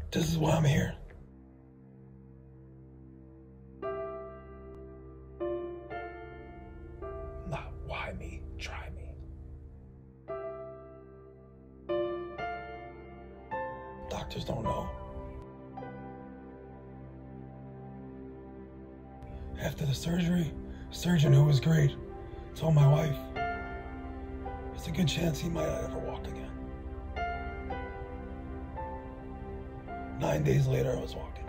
This is why I'm here. Not why me, try me. Doctors don't know. After the surgery, surgeon, who was great, told my wife, there's a good chance he might not ever walk again. 9 days later, I was walking.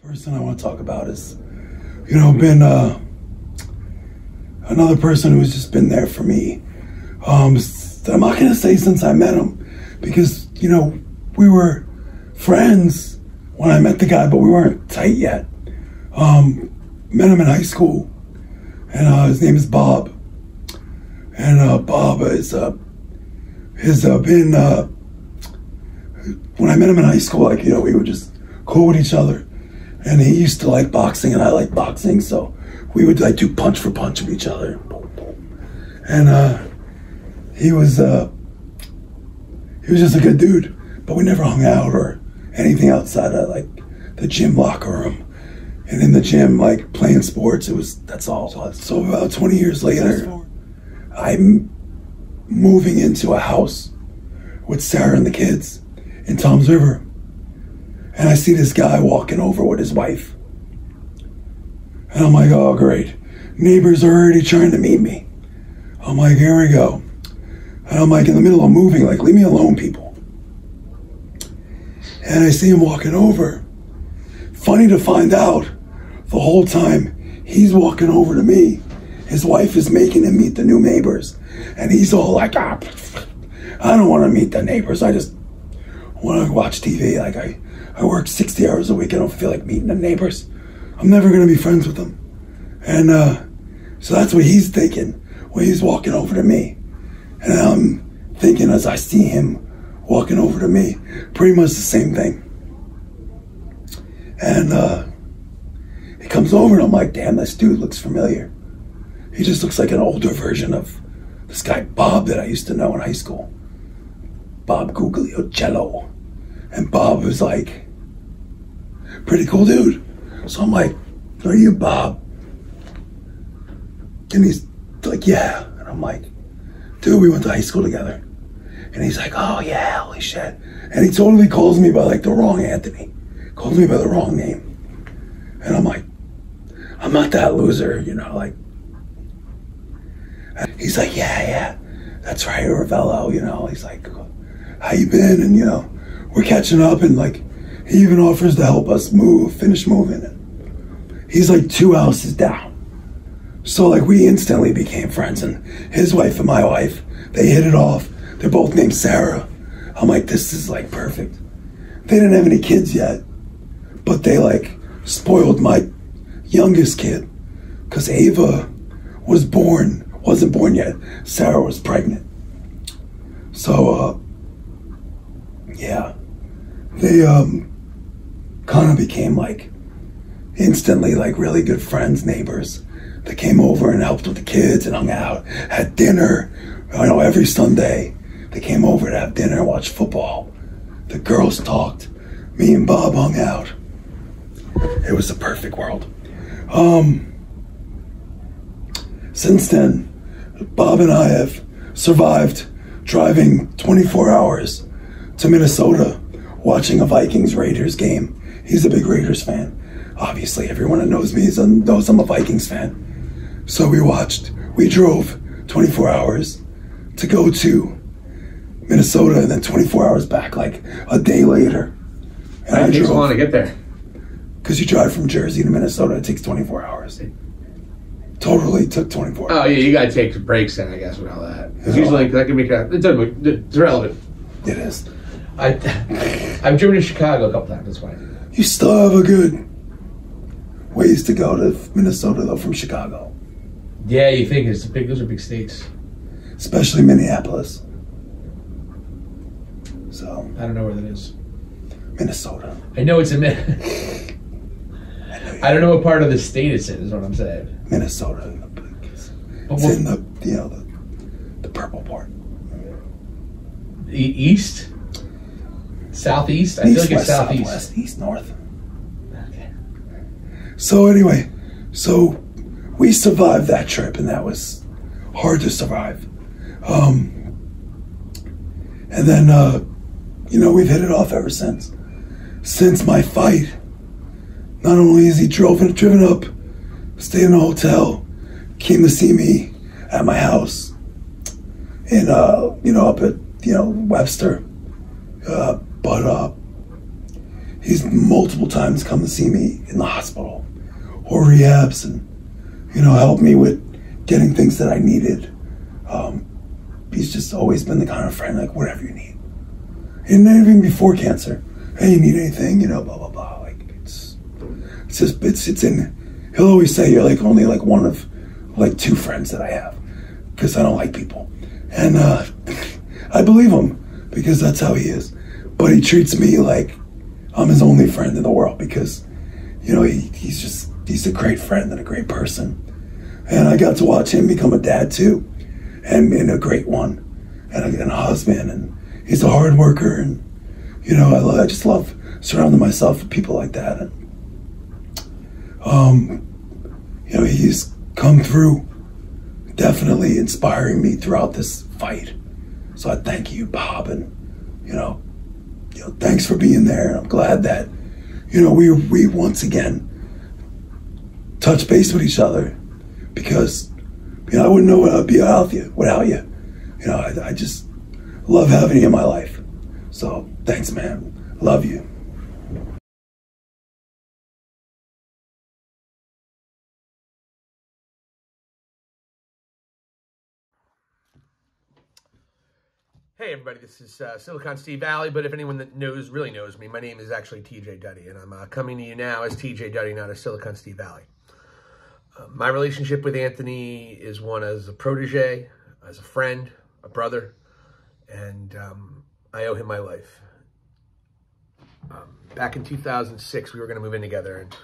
Person I want to talk about is, been another person who's just been there for me. I'm not going to say since I met him, because, we were friends when I met the guy, but we weren't tight yet. Met him in high school, and his name is Bob. And Bob has been, when I met him in high school, we were just cool with each other. And he used to like boxing, and I like boxing, so we would do punch for punch with each other. And he was just a good dude, but we never hung out or anything outside of the gym locker room. And in the gym, playing sports, that's all. So about 20 years later, I'm moving into a house with Sarah and the kids in Toms River. And I see this guy walking over with his wife. And I'm like, oh, great. Neighbors are already trying to meet me. I'm like, here we go. And I'm in the middle of moving, leave me alone, people. And I see him walking over. Funny to find out, the whole time he's walking over to me, his wife is making him meet the new neighbors. And he's all like, I don't want to meet the neighbors. I just want to watch TV. I work 60 hours a week. I don't feel like meeting the neighbors. I'm never going to be friends with them. And so that's what he's thinking when he's walking over to me. And I'm thinking as I see him walking over to me, pretty much the same thing. And he comes over and I'm like, damn, this dude looks familiar. He just looks like an older version of this guy Bob that I used to know in high school. Bob Gugliocello. And Bob was pretty cool dude. So I'm like, are you Bob? And he's like, yeah. And I'm like, dude, we went to high school together. And he's like, oh yeah, holy shit. And he totally calls me by the wrong Anthony. Calls me by the wrong name. And I'm like, I'm not that loser, He's like, yeah, that's right, Revello, He's like, how you been? And, we're catching up, and he even offers to help us finish moving. And he's 2 houses down. So we instantly became friends, and his wife and my wife, they hit it off. They're both named Sarah. I'm like, this is perfect. They didn't have any kids yet, but they spoiled my youngest kid, because Ava wasn't born yet. Sarah was pregnant. So, yeah. They kind of became instantly really good friends, neighbors. They came over and helped with the kids and hung out, had dinner. Every Sunday they came over to have dinner and watch football. The girls talked. Me and Bob hung out. It was the perfect world. Since then, Bob and I have survived driving 24 hours to Minnesota, watching a Vikings-Raiders game. He's a big Raiders fan. Obviously, everyone that knows me knows I'm a Vikings fan. So we drove 24 hours to go to Minnesota, and then 24 hours back, a day later. And I just want to get there. Because you drive from Jersey to Minnesota, it takes 24 hours. Totally took 24 hours. Oh, yeah, you got to take breaks then, I guess, with all that. Because usually that can be it's irrelevant. It is. I've driven to Chicago a couple times, that's why I do that. You still have a good ways to go to Minnesota, though, from Chicago. Yeah, you think those are big states. Especially Minneapolis. So I don't know where that is. Minnesota. I know it's in I don't know what part of the state it's in, is what I'm saying. Minnesota. It's in the, you know, the purple part. East? Southeast? I East, feel like it's west, southeast. Southwest, east, north. Okay. So anyway, so we survived that trip, and that was hard to survive. And then, you know, we've hit it off ever since. Since my fight, not only is he driven up, stayed in a hotel, came to see me at my house, and you know, up at, you know, Webster, but he's multiple times come to see me in the hospital or rehabs, and, you know, helped me with getting things that I needed. He's just always been the kind of friend, like, whatever you need. And even before cancer, hey, you need anything, you know, blah blah blah. Like, it's in. He'll always say you're like only like one of like 2 friends that I have, because I don't like people, and I believe him because that's how he is. But he treats me like I'm his only friend in the world, because, you know, he's a great friend and a great person, and I got to watch him become a dad too, and a great one, and a husband, and he's a hard worker, and, you know, I just love surrounding myself with people like that. And you know, he's come through, definitely inspiring me throughout this fight. So I thank you, Bob, and, you know, thanks for being there. And I'm glad that, you know, we once again touch base with each other, because, you know, I wouldn't know what I'd be without you. You know, I just love having you in my life. So thanks, man. Love you. Hey everybody, this is Silicon Steve Valley, but if anyone that really knows me, my name is actually TJ Duddy, and I'm coming to you now as TJ Duddy, not as Silicon Steve Valley. My relationship with Anthony is one as a protege, as a friend, a brother, and I owe him my life. Back in 2006, we were going to move in together, and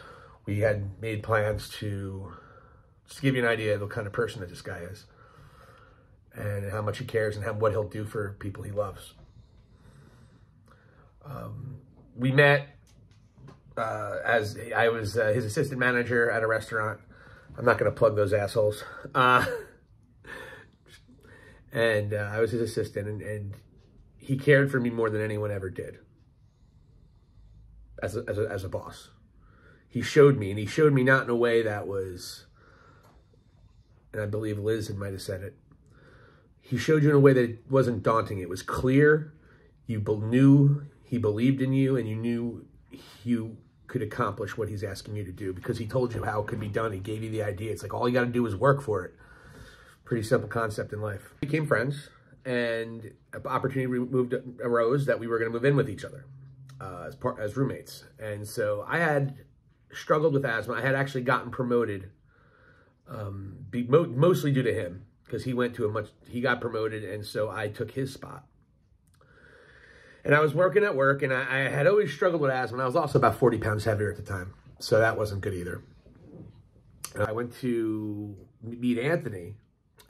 we had made plans to, just to give you an idea of the kind of person that this guy is, and how much he cares, and what he'll do for people he loves. We met as I was his assistant manager at a restaurant. I'm not going to plug those assholes. And I was his assistant, and he cared for me more than anyone ever did as a boss. He showed me, and he showed me not in a way that was, and I believe Liz might have said it, he showed you in a way that it wasn't daunting. It was clear. You knew he believed in you, and you knew you could accomplish what he's asking you to do, because he told you how it could be done. He gave you the idea. It's like all you got to do is work for it. Pretty simple concept in life. We became friends, and an opportunity arose that we were going to move in with each other as roommates. And so I had struggled with asthma. I had actually gotten promoted, mostly due to him, because he got promoted, and so I took his spot. And I was working at work, and I had always struggled with asthma, and I was also about 40 pounds heavier at the time, so that wasn't good either. And I went to meet Anthony,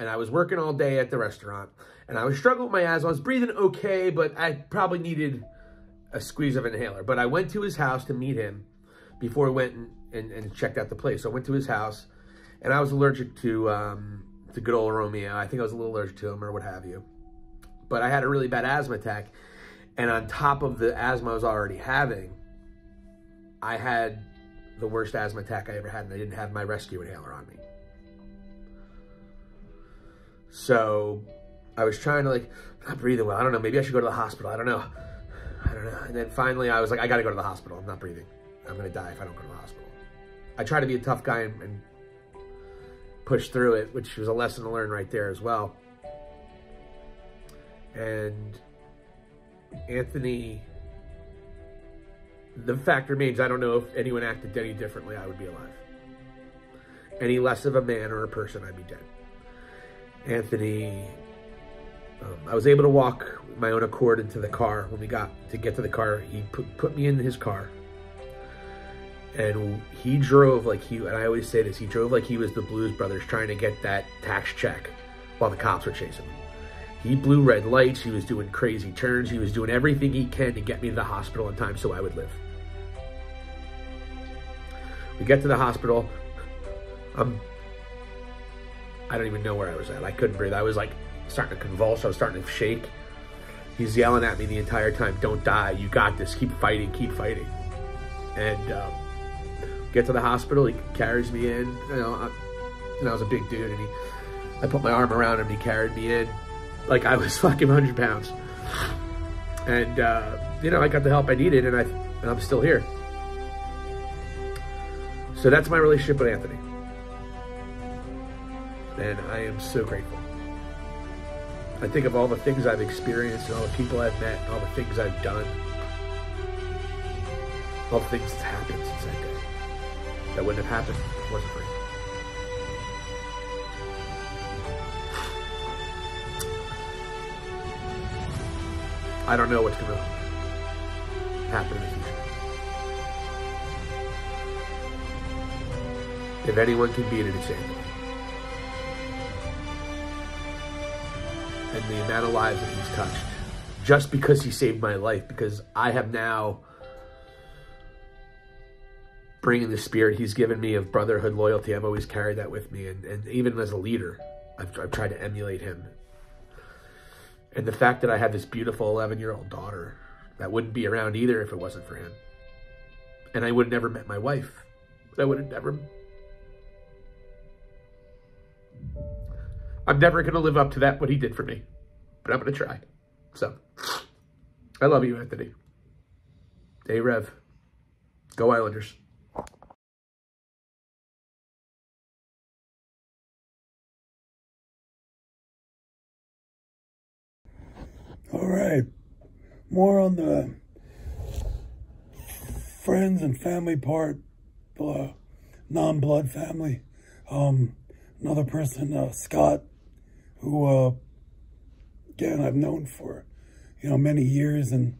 and I was working all day at the restaurant, and I was struggling with my asthma. I was breathing okay, but I probably needed a squeeze of an inhaler. But I went to his house to meet him before we went and checked out the place. So I went to his house, and I was allergic to good old Romeo. I think I was a little allergic to him or what have you. But I had a really bad asthma attack, and on top of the asthma I was already having, I had the worst asthma attack I ever had, and I didn't have my rescue inhaler on me. So I was trying to, like, not breathing well. I don't know. Maybe I should go to the hospital. I don't know. And then finally I was like, I got to go to the hospital. I'm not breathing. I'm going to die if I don't go to the hospital. I try to be a tough guy and push through it, which was a lesson to learn right there as well. And Anthony, the fact remains, I don't know if anyone acted any differently, I would be alive. Any less of a man or a person, I'd be dead. Anthony I was able to walk my own accord into the car. When we got to get to the car, he put me in his car. And he drove like and I always say this, he drove like he was the Blues Brothers trying to get that tax check while the cops were chasing him. He blew red lights, he was doing crazy turns, he was doing everything he can to get me to the hospital in time so I would live. We get to the hospital, I don't even know where I was at. I couldn't breathe. I was like starting to convulse, I was starting to shake. He's yelling at me the entire time, don't die, you got this, keep fighting, keep fighting. And get to the hospital, he carries me in, I was a big dude, and I put my arm around him, and he carried me in like I was fucking 100 pounds. And, I got the help I needed, and I'm still here. So that's my relationship with Anthony. And I am so grateful. I think of all the things I've experienced, and all the people I've met, and all the things I've done, all the things that's happened since that day. That wouldn't have happened if it wasn't for him. I don't know what's going to happen in the future. If anyone can beat it, it's Anthony. And the amount of lives that he's touched, just because he saved my life, because I have now bringing the spirit he's given me of brotherhood, loyalty. I've always carried that with me. And even as a leader, I've tried to emulate him. And the fact that I have this beautiful 11-year-old daughter that wouldn't be around either if it wasn't for him. And I would have never met my wife. I'm never going to live up to that, what he did for me. But I'm going to try. So, I love you, Anthony. Hey, Rev. Go Islanders. All right, more on the friends and family part, non-blood family. Another person, Scott, who, again, I've known for, many years, and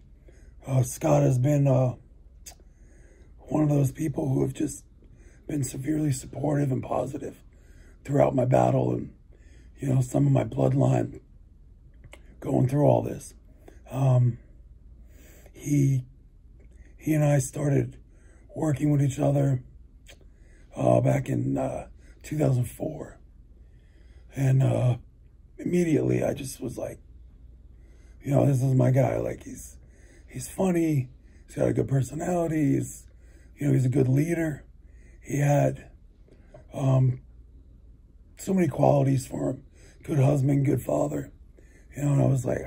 Scott has been one of those people who have just been severely supportive and positive throughout my battle and, some of my bloodline going through all this. He and I started working with each other back in 2004. And immediately I just was like, this is my guy. Like, he's funny, he's got a good personality, he's a good leader. He had so many qualities for him. Good husband, good father. And I was like,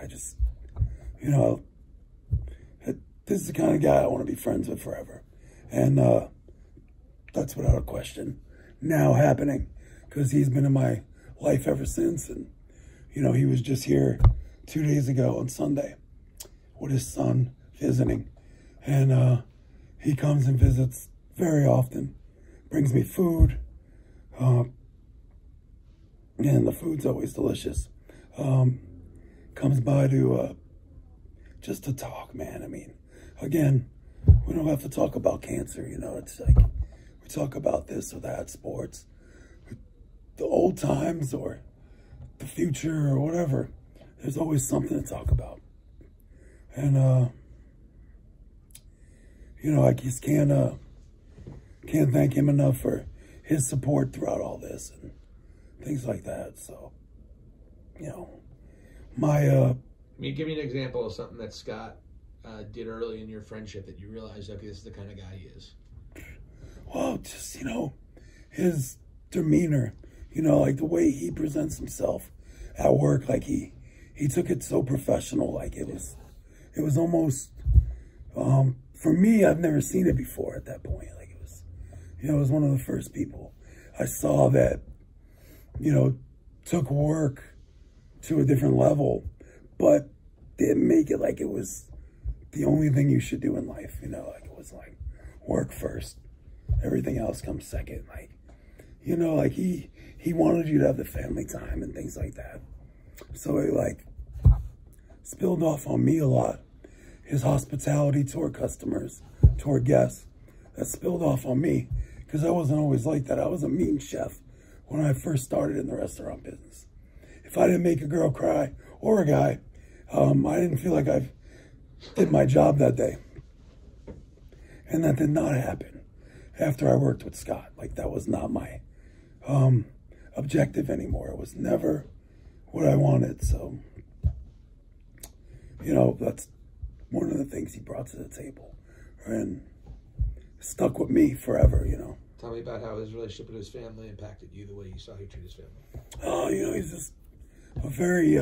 this is the kind of guy I want to be friends with forever. And that's without a question now happening, because he's been in my life ever since. And, he was just here 2 days ago on Sunday with his son visiting. And he comes and visits very often, brings me food. And the food's always delicious. Comes by to just to talk, man. I mean, again, we don't have to talk about cancer, it's like we talk about this or that, sports, the old times or the future or whatever. There's always something to talk about. And I just can't thank him enough for his support throughout all this and things like that. So, my give me an example of something that Scott did early in your friendship that you realized, okay, this is the kind of guy he is. Well, just, his demeanor, like the way he presents himself at work, like he took it so professional. Like it was almost, for me, I've never seen it before at that point. Like it was, it was one of the first people I saw that, took work to a different level, but didn't make it like it was the only thing you should do in life. Like it was like work first, everything else comes second. Like, like he wanted you to have the family time and things like that. So like spilled off on me a lot. His hospitality toward customers, toward guests, that spilled off on me because I wasn't always like that. I was a mean chef when I first started in the restaurant business. If I didn't make a girl cry or a guy, I didn't feel like I did my job that day. And that did not happen after I worked with Scott. Like, that was not my objective anymore. It was never what I wanted. So, you know, that's one of the things he brought to the table and stuck with me forever, you know. Tell me about how his relationship with his family impacted you, the way you saw he treated his family. Oh, you know, he's just a very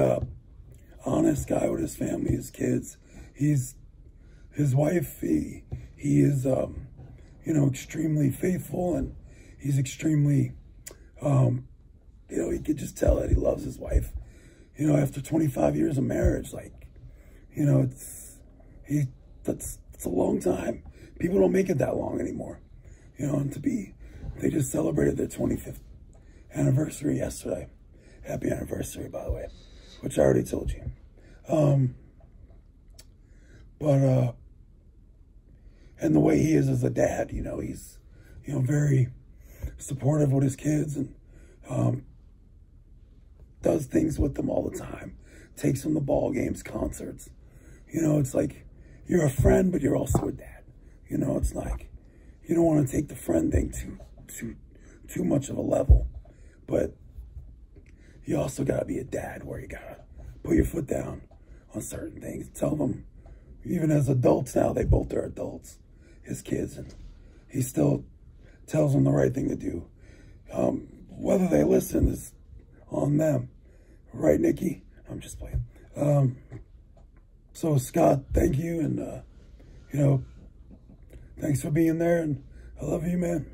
honest guy with his family, his kids. His wife, he is, you know, extremely faithful, and he's extremely, you know, you could just tell that he loves his wife. You know, after 25 years of marriage, like, you know, it's a long time. People don't make it that long anymore, you know, and they just celebrated their 25th anniversary yesterday. Happy anniversary, by the way, which I already told you. And the way he is as a dad, you know, he's, you know, very supportive with his kids and does things with them all the time. Takes them to ball games, concerts. You know, it's like you're a friend, but you're also a dad. You know, it's like you don't want to take the friend thing too much of a level, but you also got to be a dad where you got to put your foot down on certain things. Tell them, even as adults now, they both are adults, his kids, and he still tells them the right thing to do. Whether they listen is on them. Right, Nikki? I'm just playing. So, Scott, thank you, and, you know, thanks for being there, and I love you, man.